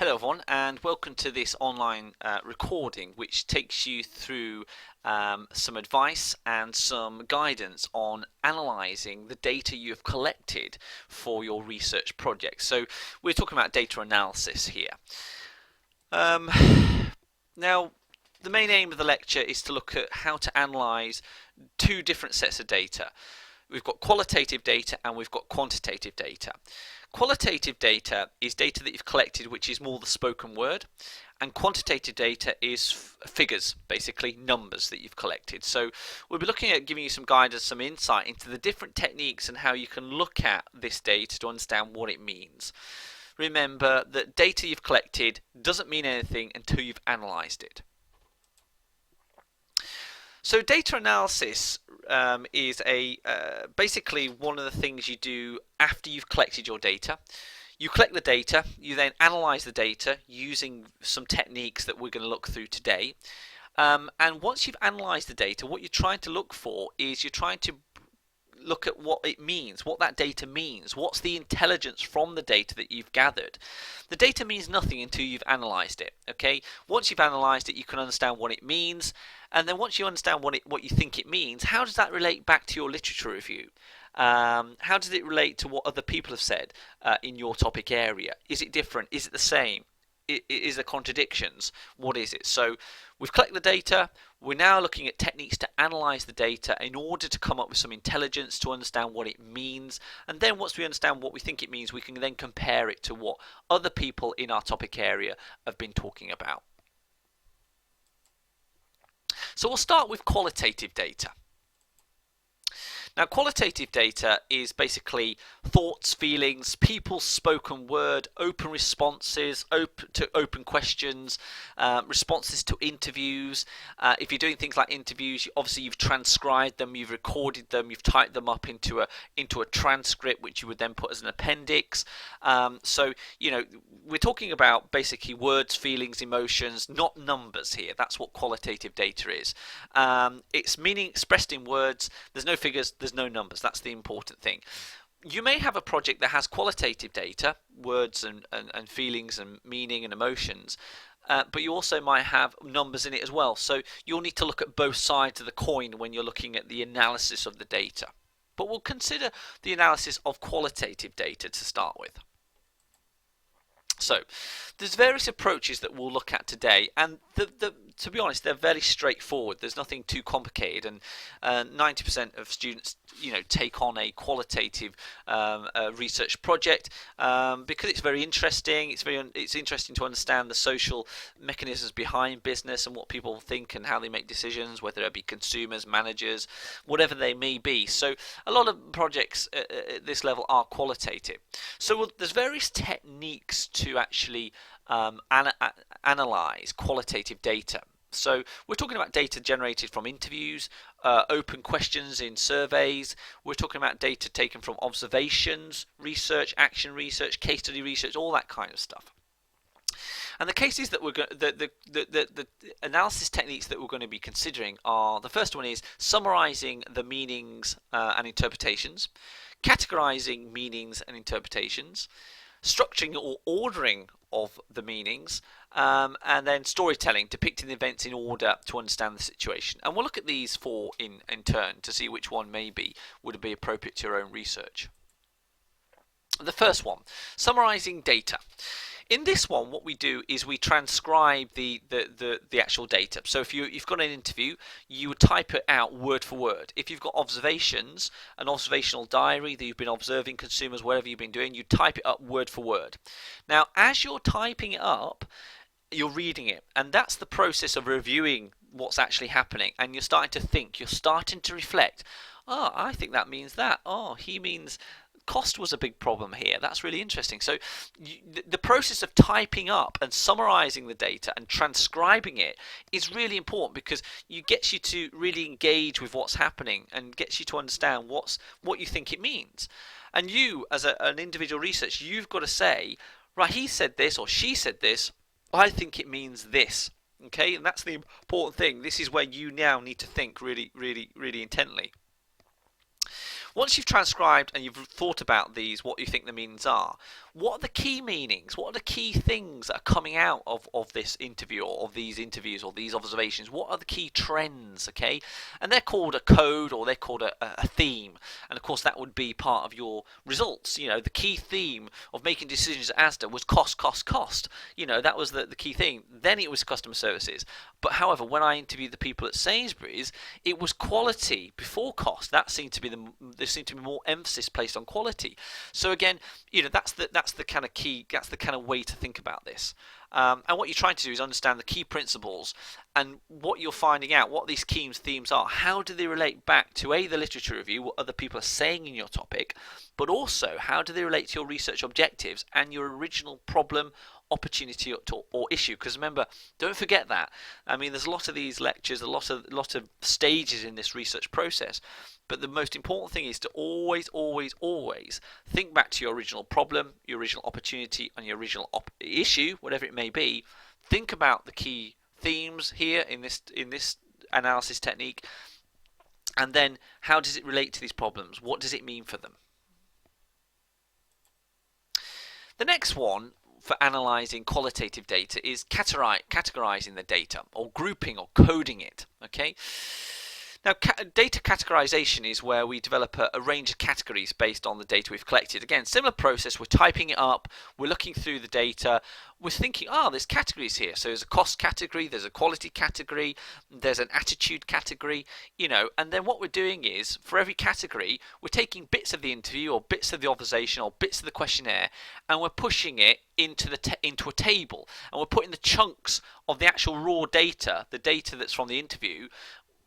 Hello everyone, and welcome to this online recording which takes you through some advice and some guidance on analysing the data you have collected for your research project. So we're talking about data analysis here. Now, the main aim of the lecture is to look at how to analyse two different sets of data. We've got qualitative data and we've got quantitative data. Qualitative data is data that you've collected which is more the spoken word, and quantitative data is figures, basically numbers that you've collected. So we'll be looking at giving you some guidance, some insight into the different techniques and how you can look at this data to understand what it means. Remember that data you've collected doesn't mean anything until you've analysed it. So data analysis is basically one of the things you do after you've collected your data. You collect the data, you then analyse the data using some techniques that we're going to look through today. And once you've analysed the data, what you're trying to look for is you're trying to look at what it means, what that data means, what's the intelligence from the data that you've gathered. The data means nothing until you've analysed it. Okay, once you've analysed it, you can understand what it means, and then once you understand what you think it means, how does that relate back to your literature review? How does it relate to what other people have said in your topic area? Is it different? Is it the same? Is there contradictions? What is it? So we've collected the data. We're now looking at techniques to analyze the data in order to come up with some intelligence to understand what it means. And then once we understand what we think it means, we can then compare it to what other people in our topic area have been talking about. So we'll start with qualitative data. Now, qualitative data is basically thoughts, feelings, people's spoken word, open responses, open questions, responses to interviews. If you're doing things like interviews, obviously you've transcribed them, you've recorded them, you've typed them up into a transcript, which you would then put as an appendix. So we're talking about basically words, feelings, emotions, not numbers here. That's what qualitative data is. It's meaning expressed in words. There's no figures. There's no numbers. That's the important thing. You may have a project that has qualitative data, words and feelings and meaning and emotions, but you also might have numbers in it as well. So you'll need to look at both sides of the coin when you're looking at the analysis of the data. But we'll consider the analysis of qualitative data to start with. So there's various approaches that we'll look at today, and to be honest, they're very straightforward. There's nothing too complicated, and 90% of students take on a qualitative research project because it's very interesting. It's interesting to understand the social mechanisms behind business and what people think and how they make decisions, whether it be consumers, managers, whatever they may be. So a lot of projects at this level are qualitative. So there's various techniques to actually analyze qualitative data. So we're talking about data generated from interviews, open questions in surveys. We're talking about data taken from observations, research, action research, case study research, all that kind of stuff. And the cases that we're the analysis techniques that we're going to be considering are, the first one is summarizing the meanings and interpretations, categorizing meanings and interpretations, structuring or ordering of the meanings, and then storytelling, depicting the events in order to understand the situation. And we'll look at these four in turn to see which one would be appropriate to your own research. The first one, summarizing data. In this one, what we do is we transcribe the actual data. So if you've got an interview, you would type it out word for word. If you've got observations, an observational diary that you've been observing consumers, whatever you've been doing, you type it up word for word. Now, as you're typing it up, you're reading it, and that's the process of reviewing what's actually happening, and you're starting to think, you're starting to reflect. Oh, I think that means that. Oh, he means cost was a big problem here. That's really interesting. So the process of typing up and summarizing the data and transcribing it is really important because it gets you to really engage with what's happening and gets you to understand what you think it means. And you, as an individual researcher, you've got to say, right, he said this or she said this, I think it means this. Okay, and that's the important thing. This is where you now need to think really, really, really intently. Once you've transcribed and you've thought about these, what you think the meanings are, what are the key meanings? What are the key things that are coming out of this interview or of these interviews or these observations? What are the key trends, okay? And they're called a code or they're called a theme. And of course that would be part of your results. You know, the key theme of making decisions at Asda was cost, cost, cost. You know, that was the key thing. Then it was customer services. But however, when I interviewed the people at Sainsbury's, it was quality before cost. That seemed to be there seemed to be more emphasis placed on quality. So again, you know, that's the kind of key, that's the kind of way to think about this. And what you're trying to do is understand the key principles and what you're finding out, what these key themes are. How do they relate back to the literature review, what other people are saying in your topic, but also how do they relate to your research objectives and your original problem, opportunity or issue? Because remember, don't forget that. I mean, there's a lot of these lectures, a lot of stages in this research process, but the most important thing is to always think back to your original problem, your original opportunity, and your original issue, whatever it may be. Think about the key themes here in this analysis technique, and then how does it relate to these problems? What does it mean for them? The next one for analyzing qualitative data is categorizing the data, or grouping or coding it. Okay. Now, data categorization is where we develop a range of categories based on the data we've collected. Again, similar process, we're typing it up, we're looking through the data, we're thinking, there's categories here. So there's a cost category, there's a quality category, there's an attitude category, you know, and then what we're doing is, for every category, we're taking bits of the interview or bits of the observation or bits of the questionnaire, and we're pushing it into a table, and we're putting the chunks of the actual raw data, the data that's from the interview,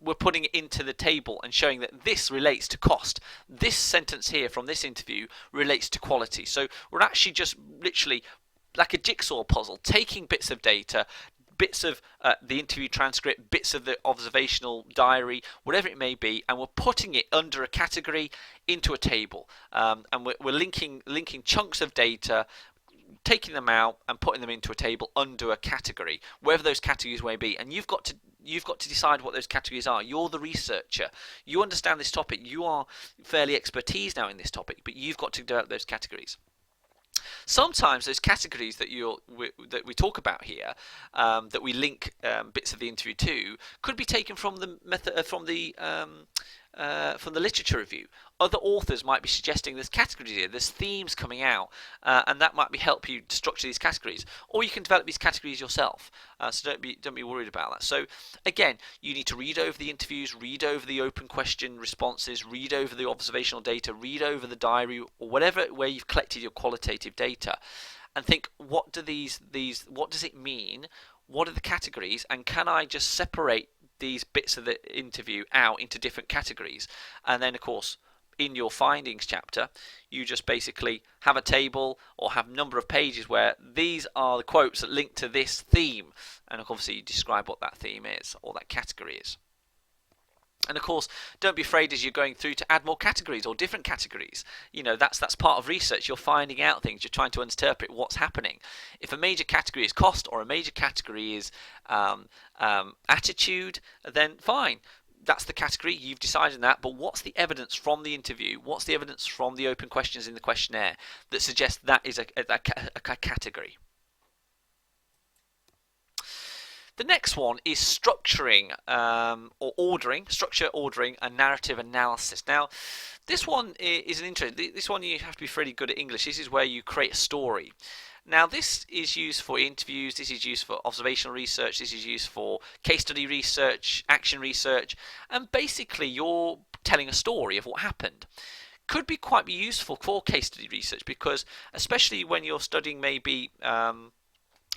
we're putting it into the table and showing that this relates to cost. This sentence here from this interview relates to quality. So we're actually just literally like a jigsaw puzzle, taking bits of data, bits of the interview transcript, bits of the observational diary, whatever it may be, and we're putting it under a category into a table. And we're linking chunks of data, taking them out and putting them into a table under a category, wherever those categories may be. And you've got to decide what those categories are. You're the researcher. You understand this topic. You are fairly expertise now in this topic, but you've got to develop those categories. Sometimes those categories that we talk about here, that we link bits of the interview to, could be taken from the method from the literature review. Other authors might be suggesting there's categories here, there's themes coming out, and that might help you structure these categories. Or you can develop these categories yourself. So don't be worried about that. So again, you need to read over the interviews, read over the open question responses, read over the observational data, read over the diary, or where you've collected your qualitative data, and think, what does it mean? What are the categories? And can I just separate these bits of the interview out into different categories? And then of course, in your findings chapter, you just basically have a table or have a number of pages where these are the quotes that link to this theme, and obviously you describe what that theme is or that category is. And of course, don't be afraid as you're going through to add more categories or different categories. You know, that's part of research. You're finding out things. You're trying to interpret what's happening. If a major category is cost or a major category is attitude, then fine. That's the category. You've decided that. But what's the evidence from the interview? What's the evidence from the open questions in the questionnaire that suggests that is a category? The next one is structuring or ordering, structure, ordering, and narrative analysis. Now, this one is an interesting. This one you have to be fairly good at English. This is where you create a story. Now, this is used for interviews. This is used for observational research. This is used for case study research, action research, and basically you're telling a story of what happened. Could be quite useful for case study research because, especially when you're studying maybe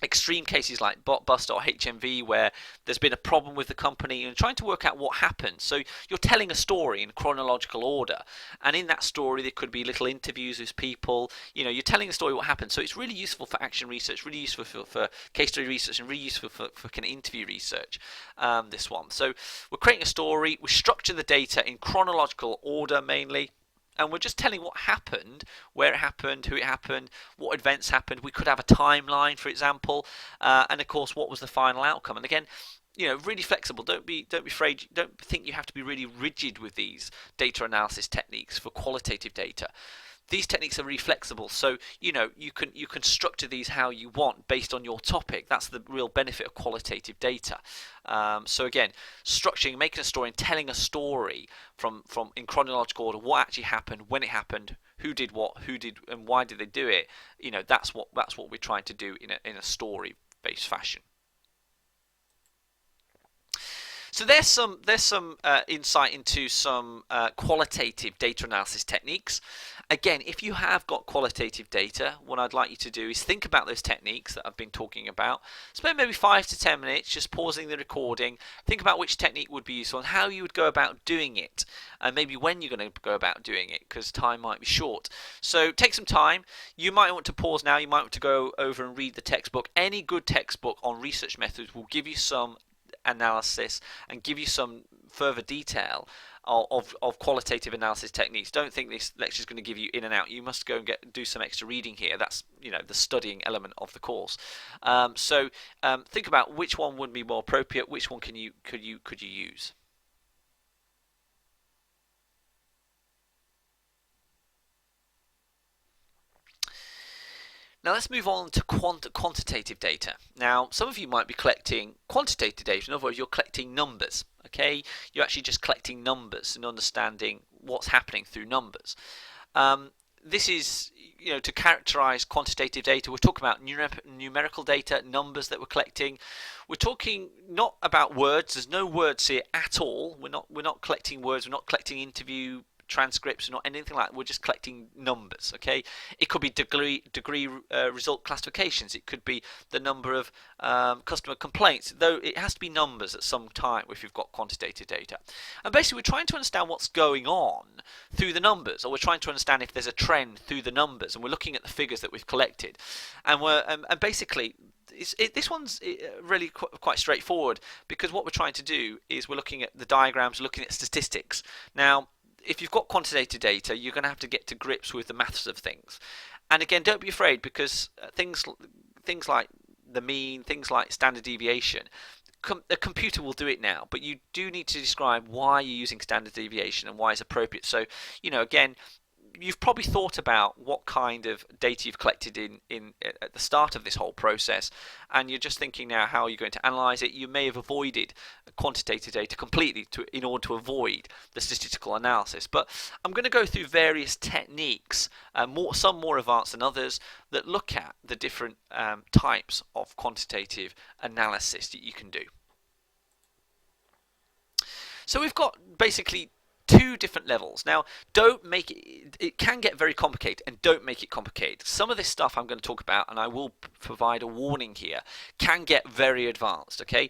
extreme cases like Blockbuster or HMV where there's been a problem with the company and trying to work out what happened. So you're telling a story in chronological order, and in that story there could be little interviews with people. You know, you're telling a story what happened. So it's really useful for action research, really useful for case study research, and really useful for kind of interview research, this one. So we're creating a story, we structure the data in chronological order mainly, and we're just telling what happened, where it happened, who it happened, what events happened. We could have a timeline, for example, and of course, what was the final outcome. And again, really flexible. Don't be afraid. Don't think you have to be really rigid with these data analysis techniques for qualitative data. These techniques are really flexible, so you can structure these how you want based on your topic. That's the real benefit of qualitative data. So again, structuring, making a story, and telling a story from in chronological order, what actually happened, when it happened, who did what, and why did they do it. That's what we're trying to do in a story-based fashion. So there's some insight into some qualitative data analysis techniques. Again, if you have got qualitative data, what I'd like you to do is think about those techniques that I've been talking about. Spend maybe 5 to 10 minutes just pausing the recording. Think about which technique would be useful and how you would go about doing it, and maybe when you're going to go about doing it, because time might be short. So take some time. You might want to pause now. You might want to go over and read the textbook. Any good textbook on research methods will give you some analysis and give you some further detail of qualitative analysis techniques. Don't think this lecture is going to give you in and out. You must go and do some extra reading here. That's the studying element of the course. So think about which one would be more appropriate. Which one could you use? Now let's move on to quantitative data. Now some of you might be collecting quantitative data. In other words, you're collecting numbers. Okay, you're actually just collecting numbers and understanding what's happening through numbers. This is, to characterize quantitative data, we're talking about numerical data, numbers that we're collecting. We're talking not about words. There's no words here at all. We're not collecting words. We're not collecting interview transcripts, or not anything like that. We're just collecting numbers. Okay, it could be degree result classifications. It could be the number of customer complaints, though it has to be numbers at some time if you've got quantitative data. And basically we're trying to understand what's going on through the numbers, or we're trying to understand if there's a trend through the numbers, and we're looking at the figures that we've collected, and basically this one's really quite straightforward, because what we're trying to do is we're looking at the diagrams, looking at statistics. Now if you've got quantitative data, you're going to have to get to grips with the maths of things. And again, don't be afraid, because things like the mean, things like standard deviation, the computer will do it now, but you do need to describe why you're using standard deviation and why it's appropriate. So, again, you've probably thought about what kind of data you've collected in at the start of this whole process, and you're just thinking now how you're going to analyze it. You may have avoided quantitative data completely in order to avoid the statistical analysis, but I'm going to go through various techniques, some more advanced than others, that look at the different types of quantitative analysis that you can do. So we've got basically two different levels. Now, don't make it can get very complicated, and don't make it complicated. Some of this stuff I'm going to talk about, and I will provide a warning here, can get very advanced, okay?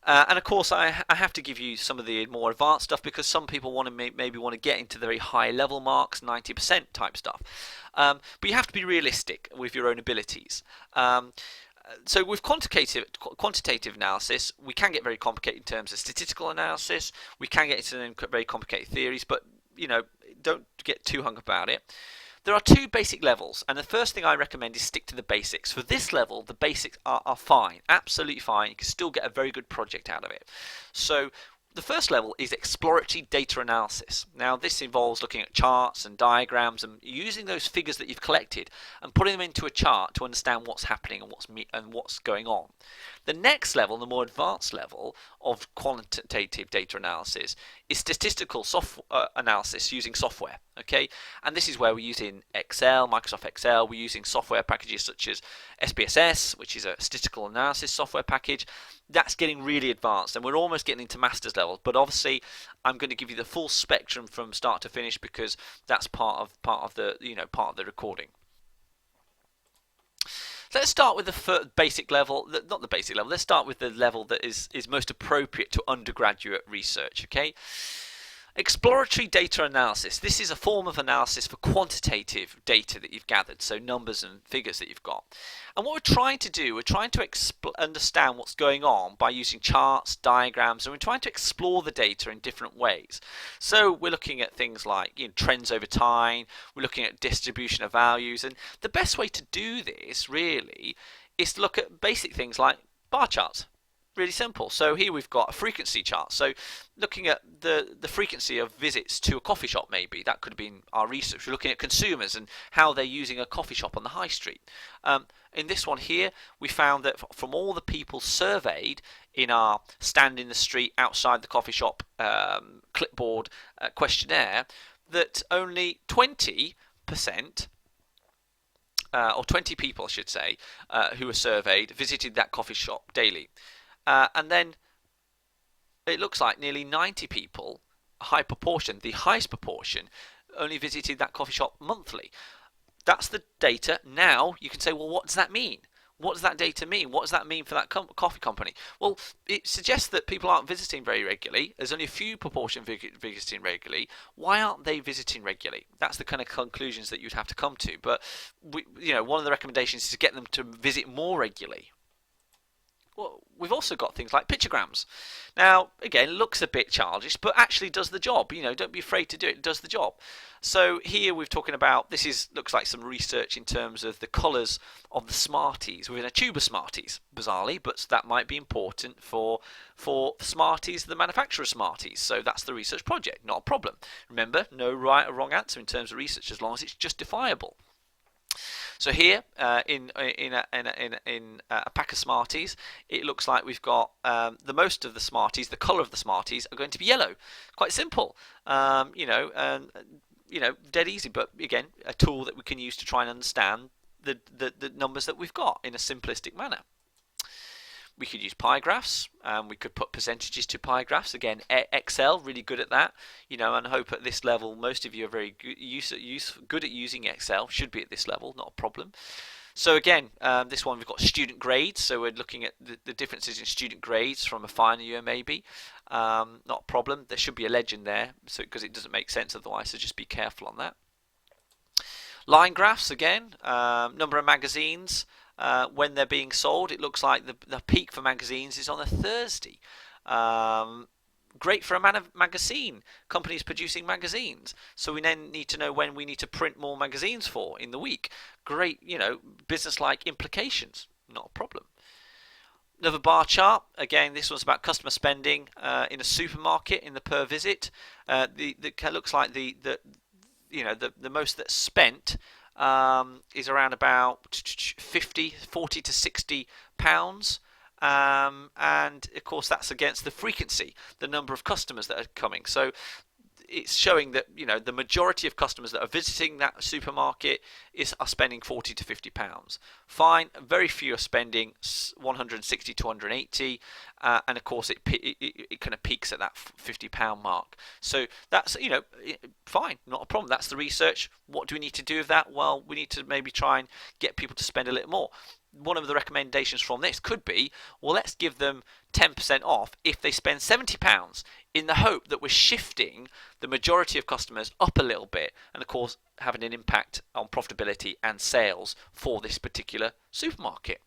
And of course, I have to give you some of the more advanced stuff, because some people want to maybe want to get into the very high level marks, 90% type stuff. But you have to be realistic with your own abilities. So with quantitative analysis, we can get very complicated in terms of statistical analysis. We can get into very complicated theories, but don't get too hung up about it. There are two basic levels, and the first thing I recommend is stick to the basics. For this level, the basics are fine, absolutely fine. You can still get a very good project out of it. So the first level is exploratory data analysis. Now this involves looking at charts and diagrams and using those figures that you've collected and putting them into a chart to understand what's happening and what's going on. The next level, the more advanced level of quantitative data analysis, is statistical analysis using software. Okay, and this is where we're using Excel, Microsoft Excel. We're using software packages such as SPSS, which is a statistical analysis software package. That's getting really advanced, and we're almost getting into master's level. But obviously, I'm going to give you the full spectrum from start to finish, because that's part of the recording. Let's start with the basic level, not the basic level. Let's start with the level that is most appropriate to undergraduate research. Okay. Exploratory data analysis. This is a form of analysis for quantitative data that you've gathered, so numbers and figures that you've got. And what we're trying to do, we're trying to understand what's going on by using charts, diagrams, and we're trying to explore the data in different ways. So we're looking at things like trends over time, we're looking at distribution of values, and the best way to do this really is to look at basic things like bar charts. really simple. So here we've got a frequency chart. So looking at the frequency of visits to a coffee shop, maybe that could have been our research. We're looking at consumers and how they're using a coffee shop on the high street. In this one here, we found that from all the people surveyed in our stand in the street outside the coffee shop clipboard questionnaire, that only 20% or 20 people, I should say, who were surveyed visited that coffee shop daily. And then it looks like nearly 90 people, a high proportion, the highest proportion, only visited that coffee shop monthly. That's the data. Now you can say, well, what does that mean? What does that data mean? What does that mean for that coffee company? Well, it suggests that people aren't visiting very regularly. There's only a few proportion visiting regularly. Why aren't they visiting regularly? That's the kind of conclusions that you'd have to come to. But one of the recommendations is to get them to visit more regularly. Well, we've also got things like pictograms. Now, again, looks a bit childish, but actually does the job. Don't be afraid to do it. It does the job. So here we're talking about, looks like some research in terms of the colours of the Smarties within a tube of Smarties, bizarrely, but that might be important for Smarties, the manufacturer of Smarties. So that's the research project, not a problem. Remember, no right or wrong answer in terms of research as long as it's justifiable. So here, in a pack of Smarties, it looks like we've got the most of the Smarties, the colour of the Smarties are going to be yellow. Quite simple, dead easy. But again, a tool that we can use to try and understand the numbers that we've got in a simplistic manner. We could use pie graphs, we could put percentages to pie graphs. Again, Excel, really good at that. And I hope at this level, most of you are very good at using Excel. Should be at this level, not a problem. So again, this one we've got student grades. So we're looking at the differences in student grades from a final year, maybe. Not a problem. There should be a legend there, because it doesn't make sense otherwise. So just be careful on that. Line graphs again, number of magazines. When they're being sold, it looks like the peak for magazines is on a Thursday. Great for a magazine. Companies producing magazines. So we then need to know when we need to print more magazines for in the week. Great, business-like implications. Not a problem. Another bar chart. Again, this one's about customer spending in a supermarket in the per visit. Looks like the most that's spent is around about 40 to 60 pounds, and of course that's against the frequency, the number of customers that are coming. So it's showing that the majority of customers that are visiting that supermarket are spending 40 to 50 pounds. Fine, very few are spending 160 to 180, and of course it kind of peaks at that 50 pound mark. So that's fine, not a problem. That's the research. What do we need to do with that? Well, we need to maybe try and get people to spend a little more. One of the recommendations from this could be, well, let's give them 10% off if they spend £70, in the hope that we're shifting the majority of customers up a little bit, and of course having an impact on profitability and sales for this particular supermarket.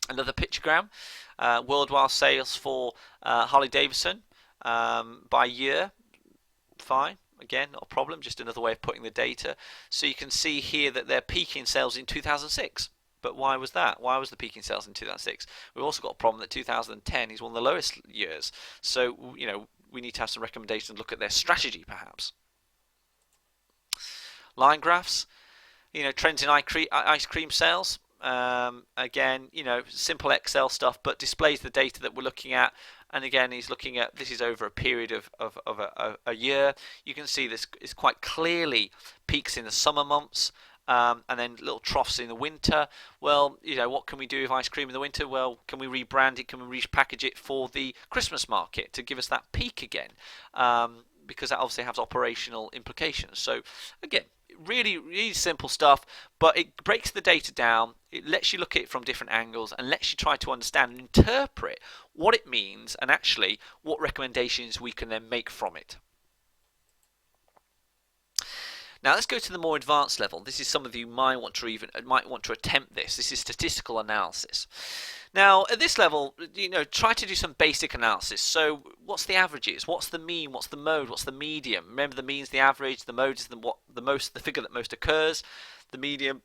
Another pictogram, worldwide sales for Harley Davidson by year. Fine. Again, not a problem, just another way of putting the data. So you can see here that they're peaking sales in 2006. But why was that? Why was the peaking sales in 2006? We've also got a problem that 2010 is one of the lowest years. So, we need to have some recommendations to look at their strategy, perhaps. Line graphs, trends in ice cream sales. Again, simple Excel stuff, but displays the data that we're looking at. And again, he's looking at, this is over a period of a year. You can see this is quite clearly peaks in the summer months, and then little troughs in the winter. Well, what can we do with ice cream in the winter? Well, can we rebrand it? Can we repackage it for the Christmas market to give us that peak again? Because that obviously has operational implications. So again, really, really simple stuff, but it breaks the data down. It lets you look at it from different angles and lets you try to understand and interpret what it means and actually what recommendations we can then make from it. Now let's go to the more advanced level. This is some of you might want to attempt this. This is statistical analysis. Now at this level, try to do some basic analysis. So what's the averages? What's the mean? What's the mode? What's the median? Remember, the mean's the average. The mode is the figure that most occurs. The median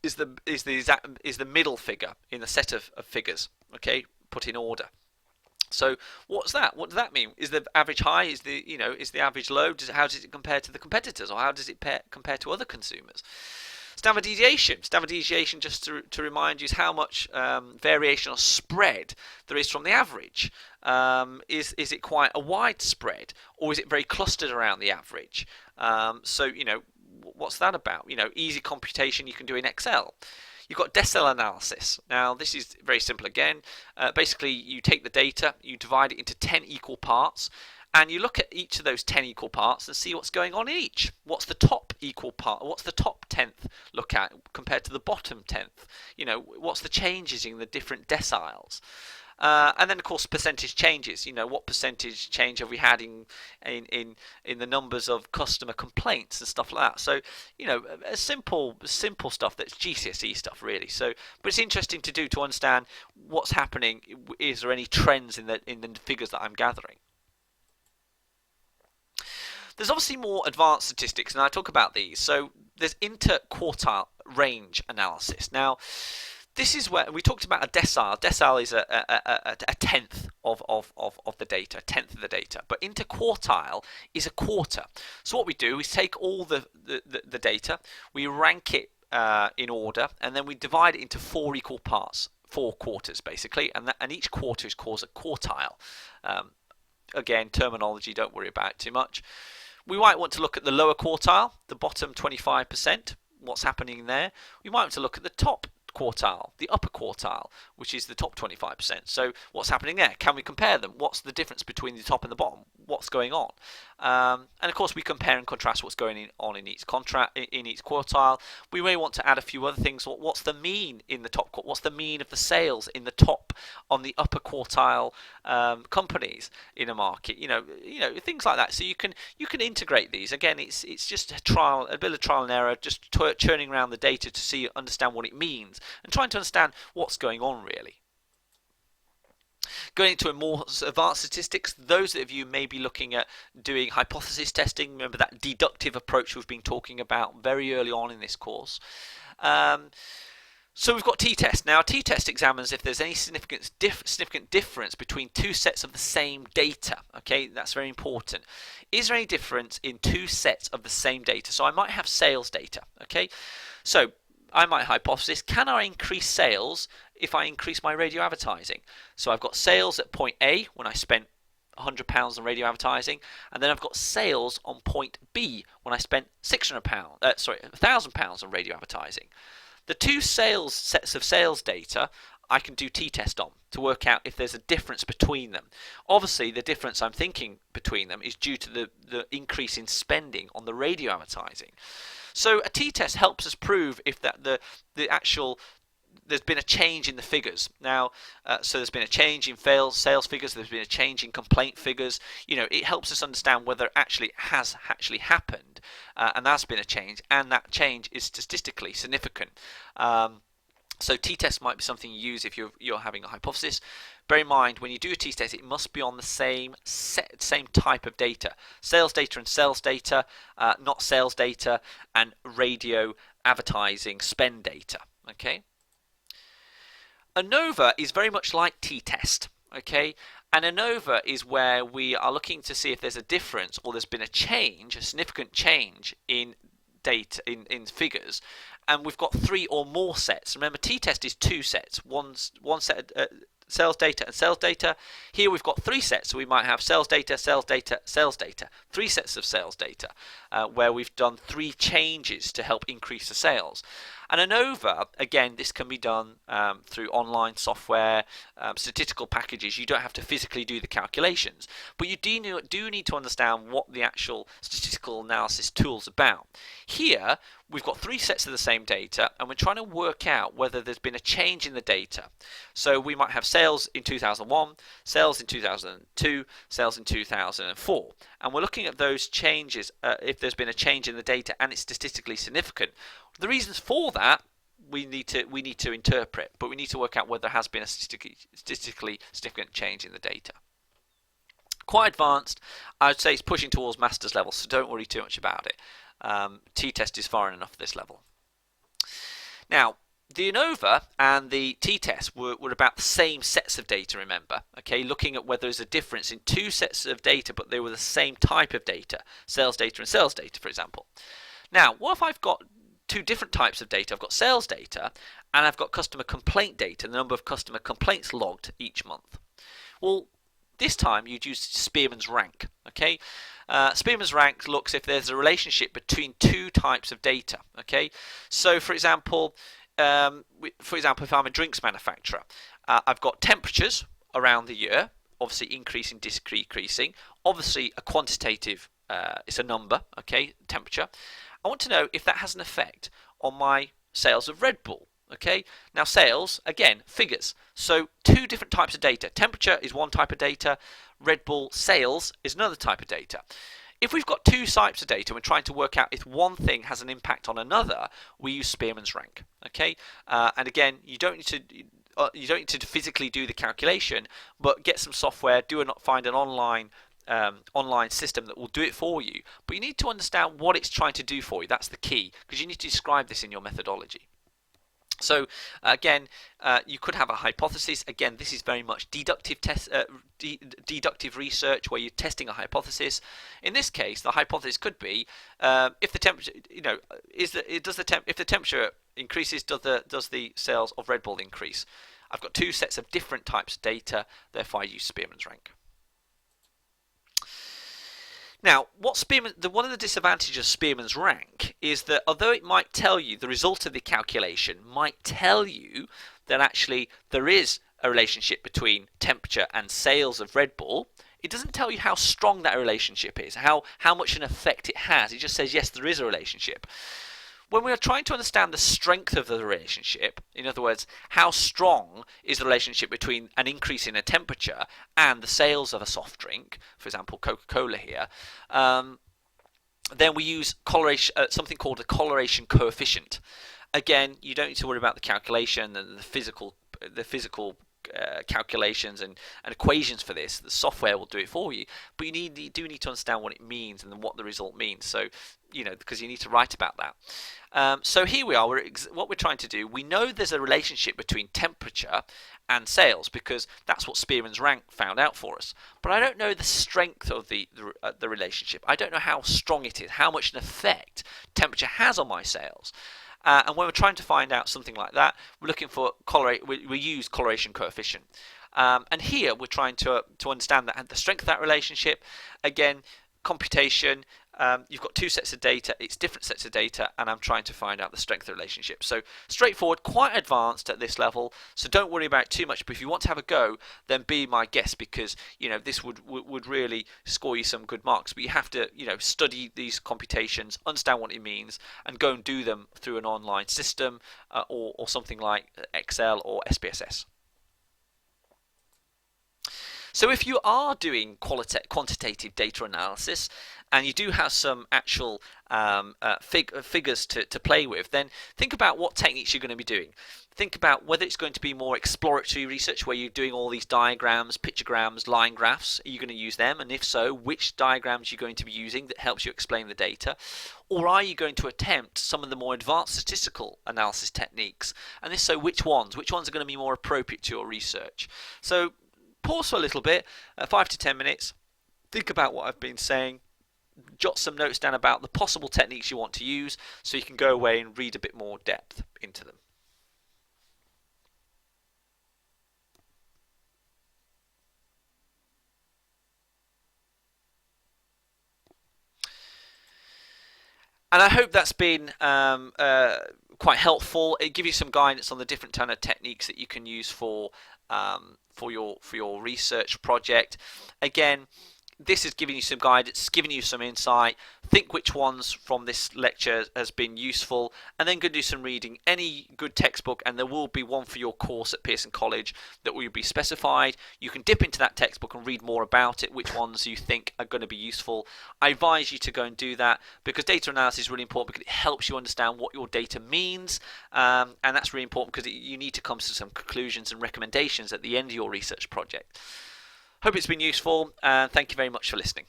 is the middle figure in the set of figures. Okay, put in order. So what's that? What does that mean? Is the average high? Is the average low? How does it compare to the competitors, or how does it compare to other consumers? Standard deviation. Standard deviation, just to remind you, is how much variation or spread there is from the average. Is it quite a wide spread, or is it very clustered around the average? So what's that about? Easy computation you can do in Excel. You've got decile analysis. Now, this is very simple again. Basically, you take the data, you divide it into 10 equal parts, and you look at each of those 10 equal parts and see what's going on in each. What's the top equal part? What's the top 10th look at compared to the bottom 10th? What's the changes in the different deciles? And then, of course, percentage changes. What percentage change have we had in the numbers of customer complaints and stuff like that. So, simple stuff that's GCSE stuff, really. So, but it's interesting to do to understand what's happening. Is there any trends in the figures that I'm gathering? There's obviously more advanced statistics, and I talk about these. So, there's interquartile range analysis. Now, this is where we talked about a decile. Decile is a tenth of the data, a tenth of the data. But interquartile is a quarter. So what we do is take all the data, we rank it in order, and then we divide it into 4 equal parts, 4 quarters basically, and each quarter is called a quartile. Again, terminology, don't worry about it too much. We might want to look at the lower quartile, the bottom 25%, what's happening there. We might want to look at the top quartile, the upper quartile, which is the top 25%. So what's happening there? Can we compare them? What's the difference between the top and the bottom? What's going on? And of course, we compare and contrast what's going on in each quartile. We may want to add a few other things. What's the mean in the top? What's the mean of the sales in the top on the upper quartile companies in a market? Things like that. So you can integrate these. Again, it's just a bit of trial and error, just churning around the data to understand what it means and trying to understand what's going on really. Going into a more advanced statistics, those of you may be looking at doing hypothesis testing. Remember that deductive approach we've been talking about very early on in this course. So we've got t-test. Now, t-test examines if there's any significant difference between 2 sets of the same data. Okay, that's very important. Is there any difference in 2 sets of the same data? So I might have sales data. Okay, so I might hypothesis, can I increase sales if I increase my radio advertising? So I've got sales at point A when I spent £100 on radio advertising, and then I've got sales on point B when I spent £1,000 on radio advertising. The 2 sets of sales data I can do t-test on to work out if there's a difference between them. Obviously, the difference I'm thinking between them is due to the increase in spending on the radio advertising. So a t-test helps us prove if there's been a change in the figures. Now, so there's been a change in sales figures, there's been a change in complaint figures. It helps us understand whether it has happened, and there's been a change, and that change is statistically significant. So t-test might be something you use if you're having a hypothesis. Bear in mind, when you do a t-test, it must be on the same type of data. Sales data and sales data, not sales data and radio advertising spend data. Okay. ANOVA is very much like t-test. Okay. And ANOVA is where we are looking to see if there's a difference or there's been a significant change in data, in figures. And we've got 3 or more sets. Remember, t-test is 2 sets. One set sales data and sales data. Here we've got 3 sets, so we might have sales data, sales data, sales data. 3 sets of sales data where we've done 3 changes to help increase the sales. And ANOVA, again, this can be done through online software, statistical packages. You don't have to physically do the calculations, but you do need to understand what the actual statistical analysis tool's about. Here, we've got 3 sets of the same data, and we're trying to work out whether there's been a change in the data. So we might have sales in 2001, sales in 2002, sales in 2004, and we're looking at those changes, if there's been a change in the data and it's statistically significant. The reasons for that we need to interpret, but we need to work out whether there has been a statistically significant change in the data. Quite advanced. I would say it's pushing towards master's level, so don't worry too much about it. T-test is far enough for this level. Now, The ANOVA and the t-test were about the same sets of data, remember, okay, looking at whether there's a difference in two sets of data, but they were the same type of data, sales data and sales data, for example. Now, what if I've got two different types of data? I've got sales data and I've got customer complaint data, the number of customer complaints logged each month. Well, this time you'd use Spearman's rank, okay? Spearman's rank looks if there's a relationship between two types of data, okay? So, for example, if I'm a drinks manufacturer, I've got temperatures around the year, obviously increasing, decreasing. Obviously, a quantitative, it's a number, okay, temperature. I want to know if that has an effect on my sales of Red Bull. Okay, now sales, again, figures. So two different types of data. Temperature is one type of data. Red Bull sales is another type of data. If we've got two types of data and we're trying to work out if one thing has an impact on another, we use Spearman's rank. Okay, and again, you don't need to physically do the calculation, but get some software. Find an online system that will do it for you. But you need to understand what it's trying to do for you. That's the key, because you need to describe this in your methodology. So again, you could have a hypothesis. Again, this is very much deductive research where you're testing a hypothesis. In this case, the hypothesis could be if the temperature, if the temperature increases, does the sales of Red Bull increase? I've got two sets of different types of data. Therefore, I use Spearman's rank. Now, one of the disadvantages of Spearman's rank is that although it might tell you the result of the calculation, might tell you that actually there is a relationship between temperature and sales of Red Bull, it doesn't tell you how strong that relationship is, how much an effect it has. It just says, yes, there is a relationship. When we are trying to understand the strength of the relationship, in other words, how strong is the relationship between an increase in a temperature and the sales of a soft drink, for example, Coca-Cola here, then we use something called a correlation coefficient. Again, you don't need to worry about the calculation and the physical calculations and equations for this. The software will do it for you, but you do need to understand what it means and what the result means. So, because you need to write about that. So here we are. What we're trying to do. We know there's a relationship between temperature and sales because that's what Spearman's rank found out for us. But I don't know the strength of the relationship. I don't know how strong it is, how much an effect temperature has on my sales. And when we're trying to find out something like that, we're looking for we use correlation coefficient. And here we're trying to understand the strength of that relationship. Again, computation. You've got two sets of data. It's different sets of data, and I'm trying to find out the strength of the relationship. So straightforward, quite advanced at this level. So don't worry about it too much. But if you want to have a go, then be my guest because this would really score you some good marks. But you have to study these computations, understand what it means, and go and do them through an online system or something like Excel or SPSS. So if you are doing quantitative data analysis and you do have some actual figures to play with, then think about what techniques you're going to be doing. Think about whether it's going to be more exploratory research where you're doing all these diagrams, pictograms, line graphs. Are you going to use them? And if so, which diagrams you're going to be using that helps you explain the data? Or are you going to attempt some of the more advanced statistical analysis techniques? And if so, which ones? Which ones are going to be more appropriate to your research? So pause for a little bit, 5 to 10 minutes, think about what I've been saying, jot some notes down about the possible techniques you want to use so you can go away and read a bit more depth into them. And I hope that's been quite helpful. It gives you some guidance on the different kind of techniques that you can use for your research project. Again, this is giving you some guidance, giving you some insight. Think which ones from this lecture has been useful, and then go do some reading. Any good textbook, and there will be one for your course at Pearson College that will be specified. You can dip into that textbook and read more about it, which ones you think are going to be useful. I advise you to go and do that because data analysis is really important because it helps you understand what your data means, and that's really important because you need to come to some conclusions and recommendations at the end of your research project. Hope it's been useful, and thank you very much for listening.